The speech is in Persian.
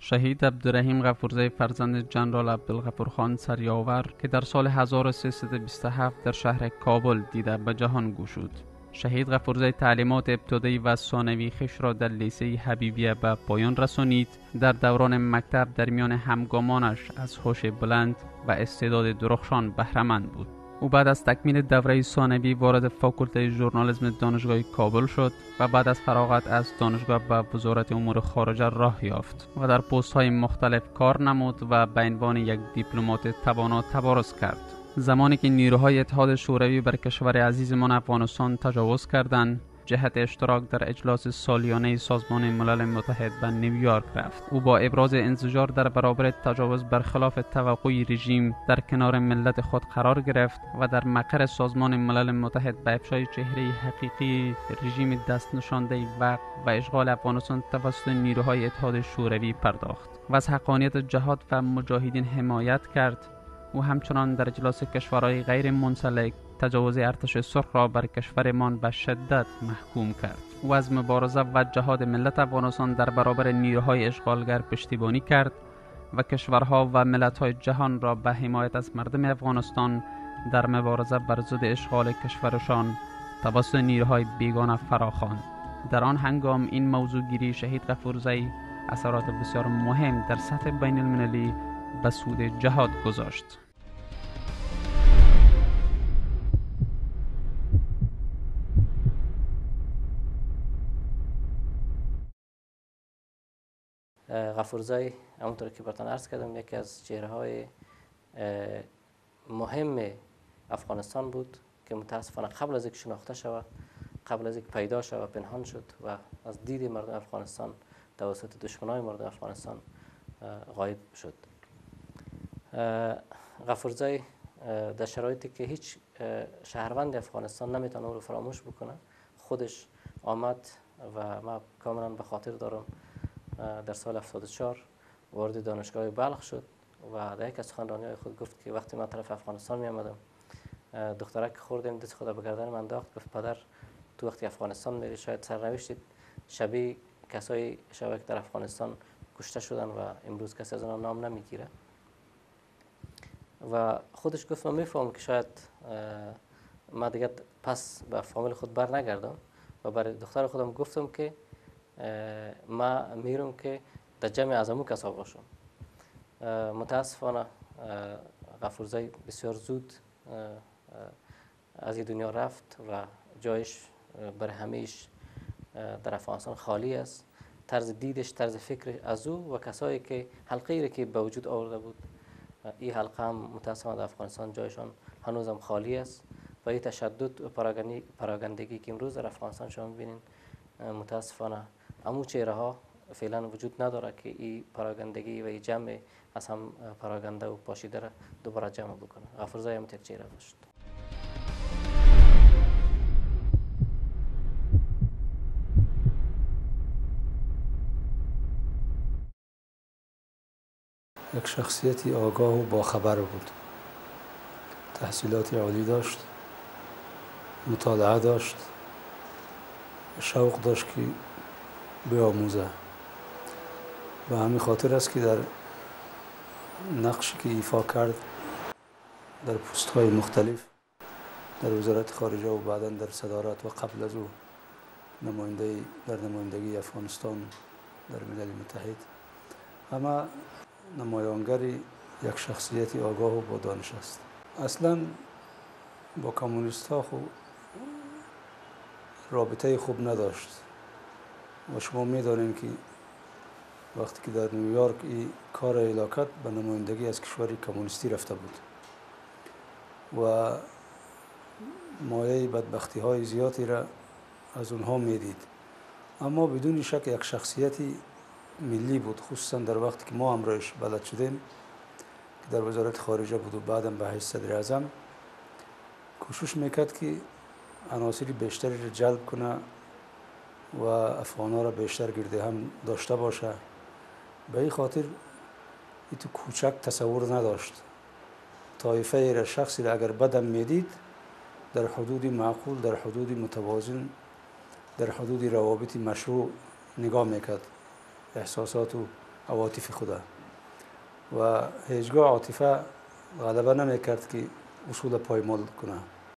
شهید عبدالرحیم غفورزی فرزند جنرال عبدالغفورخان سریاور که در سال 1327 در شهر کابل دیده به جهان گشود. شهید غفورزی تعلیمات ابتدایی و ثانوی خویش را در لیسه حبیبیه به پایان رسانید. در دوران مکتب در میان همگامانش از هوش بلند و استعداد درخشان بهره‌مند بود. او بعد از تکمیل دوره ثانوی وارد فاکولته ژورنالیسم دانشگاه کابل شد و بعد از فراغت از دانشگاه به وزارت امور خارجه راه یافت و در پست‌های مختلف کار نمود و به عنوان یک دیپلمات توانا تبارز کرد. زمانی که نیروهای اتحاد شوروی بر کشور عزیزمان افغانستان تجاوز کردند، جهت اشتراک در اجلاس سالیانه سازمان ملل متحد به نیویورک رفت. او با ابراز انزجار در برابر تجاوز برخلاف توقع رژیم در کنار ملت خود قرار گرفت و در مقر سازمان ملل متحد به افشای چهره حقیقی رژیم دست نشانده وقت و اشغال افغانستان توسط نیروهای اتحاد شوروی پرداخت و از حقانیت جهاد و مجاهدین حمایت کرد. او همچنان در اجلاس کشورهای غیر منسلک تجاوز ارتش سرخ را بر کشورمان به شدت محکوم کرد. او از مبارزه و جهاد ملت افغانستان در برابر نیروهای اشغالگر پشتیبانی کرد و کشورها و ملت‌های جهان را به حمایت از مردم افغانستان در مبارزه بر ضد اشغال کشورشان توسط نیروهای بیگانه فراخواند. در آن هنگام این موضوع گیری شهید غفورزی اثرات بسیار مهم در سطح بین المللی به سود جهاد گذاشت. غفورزی همونطور که براتون عرض کردم یکی از چهره‌های مهم افغانستان بود که متاسفانه قبل از اینکه شناخته شود، قبل از اینکه پیدا شود پنهان شد و از دید مردم افغانستان توسط دشمنان مردم افغانستان غایب شد. غفورزی در شرایطی که هیچ شهروند افغانستان نمیتونه او رو فراموش بکنه خودش آمد و ما کاملا به خاطر دارم در سال 74 وارد دانشگاه بلخ شد و در یک از سخنرانی‌های خود گفت که وقتی من طرف افغانستان می آمدم دخترک خوردیم دست خود به گردن من انداخت، گفت پدر تو وقتی افغانستان میری شاید سرنوشت شبیه کسایی شبیه که در افغانستان کشته شدن و امروز کسی از آنها نام نمیگیره. و خودش گفت من میفهمم که شاید من دیگه پس به فامیل خود بر نگردم و برای دختر خودم گفتم که ما میرم که در جمع از همون کسا باشم. متاسفانه غفورزی بسیار زود از این دنیا رفت و جایش بر همیش در افغانستان خالی است. طرز دیدش، طرز فکر از او و کسایی که حلقه‌ای که به وجود آورده بود، این حلقه هم متاسفانه در افغانستان جایشان هنوزم خالی است و این تشدد و پراگندگی که امروز در افغانستان شما می‌بینید متاسفانه همون چهره ها فعلا وجود نداره که این پراگندگی و این جمع از هم پراگنده و پاشیده را دوباره جمع بکنه. غفورزی هم یک چهره داشت. یک شخصیتی آگاه و باخبر بود. تحصیلات عالی داشت، مطالعه داشت، شوق داشت که بیاموزه. و همین خاطر است که در نقشی که ایفا کرد در پست‌های مختلف در وزارت خارجه و بعداً در صدارت و قبل از او نمایندگی افغانستان در ملل متحد، اما نمایانگر یک شخصیت آگاه و با دانش است. اصلاً با کمونیست ها خوب رابطه خوب نداشت و شما می‌دانید که وقتی که در نیویورک این کار هلاکت به نمایندگی از کشور کمونیستی رفته بود و مایه بدبختی های زیادی را از اونها میدید، اما بدون شک یک شخصیتی ملی بود، خصوصا در وقتی که ما امروز بلد شدیم که در وزارت خارجه بود و بعدم به حیث صدر اعظم کوشش میکرد که عناصر بیشتری را جلب کنه و افغان‌ها را بیشتر گرده هم داشته باشه. به این خاطر این تو کوچک تصور نداشت. طایفه را، شخصی را اگر بدم میدید در حدود معقول، در حدود متوازن، در حدود روابط مشروع نگاه میکرد، احساسات و عواطف خوده و هیچگاه عاطفه غلبه نمیکرد که اصول پایمال کنه.